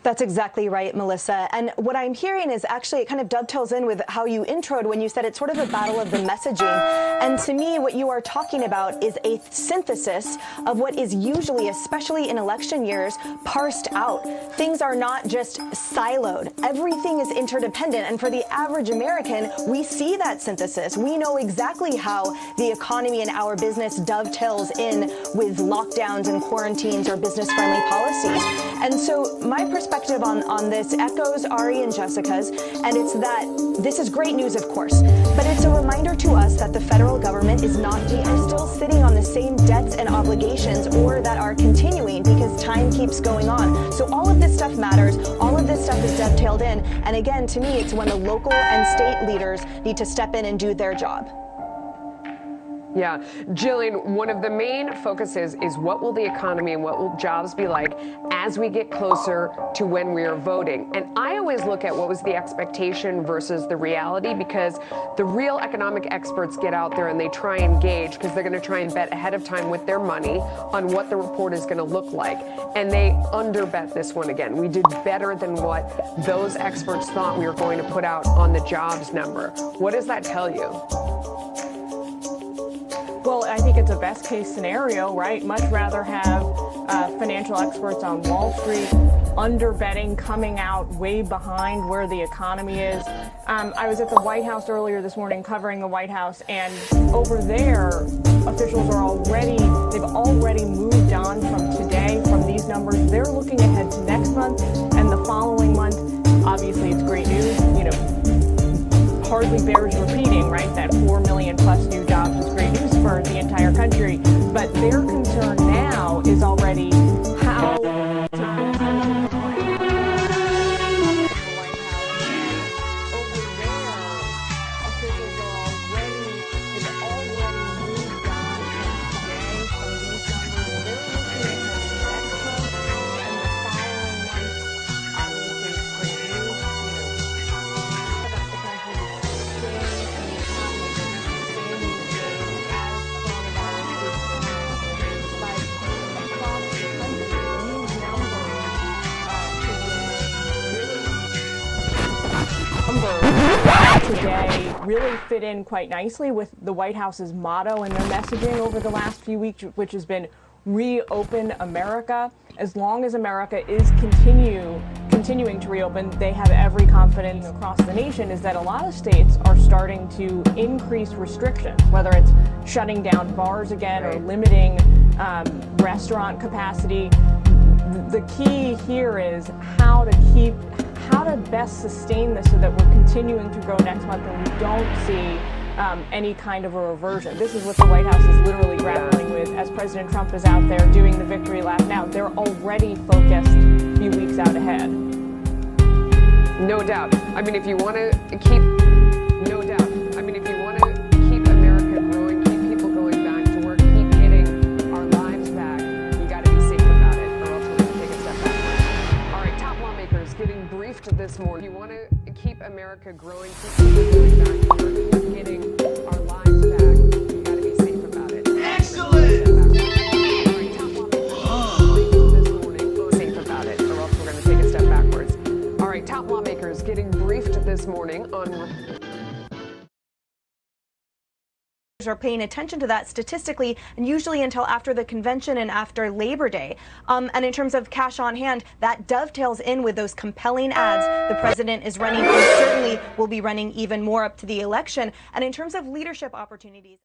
That's exactly right, Melissa. And what I'm hearing is actually it kind of dovetails in with how you introed when you said it's sort of a battle of the messaging. And to me, what you are talking about is a synthesis of what is usually, especially in election years, parsed out. Things are not just siloed. Everything is interdependent. And for the average American, we see that synthesis. We know exactly how the economy and our business dovetails in with lockdowns and quarantines or business-friendly policies. And so my perspective on this echoes Ari and Jessica's, and it's that this is great news, of course, but it's a reminder to us that the federal government is still sitting on the same debts and obligations, or that are continuing because time keeps going on. So all of this stuff matters. All of this stuff is dovetailed in. And again, to me, it's when the local and state leaders need to step in and do their job. Yeah, Gillian, one of the main focuses is what will the economy and what will jobs be like as we get closer to when we are voting. And I always look at what was the expectation versus the reality, because the real economic experts get out there and they try and gauge, because they're going to try and bet ahead of time with their money on what the report is going to look like. And they underbet this one again. We did better than what those experts thought we were going to put out on the jobs number. What does that tell you? Well, I think it's a best case scenario, right? Much rather have financial experts on Wall Street underbetting, coming out way behind where the economy is. I was at the White House earlier this morning covering the White House, and over there, officials they've already moved on from today, from these numbers. They're looking ahead to next month and the following month. Obviously, it's great news, hardly bears repeating, right? That 4 million plus new jobs is great news for the entire country. But their concern now is already how to continue the White House. Over there, officials have already moved on from today, from these numbers. They're looking at next month and the following months. Obviously, it's great news. About the country today really fit in quite nicely with the White House's motto and their messaging over the last few weeks, which has been reopen America. As long as America is continuing to reopen, they have every confidence across the nation is that a lot of states are starting to increase restrictions, whether it's shutting down bars again or limiting restaurant capacity. The key here is how to best sustain this so that we're continuing to grow next month and we don't see any kind of a reversion. This is what the White House is literally grappling with as President Trump is out there doing the victory lap now. They're already focused a few weeks out ahead. No doubt. I mean, if you want to keep, no doubt. I mean, if you want to keep America growing, keep people going back to work, keep getting our lives back, you got to be safe about it, or else we're going to take a step backwards. All right, top lawmakers getting briefed this morning. If you want to keep America growing, keep people going back to work, keep getting our lives back, you got to be safe about it. Excellent! All right, top lawmakers this morning, safe about it, or else we're going to take a step backwards. All right, top lawmakers getting briefed this morning on... Are paying attention to that statistically, and usually until after the convention and after Labor Day. And in terms of cash on hand, that dovetails in with those compelling ads the president is running and certainly will be running even more up to the election. And in terms of leadership opportunities.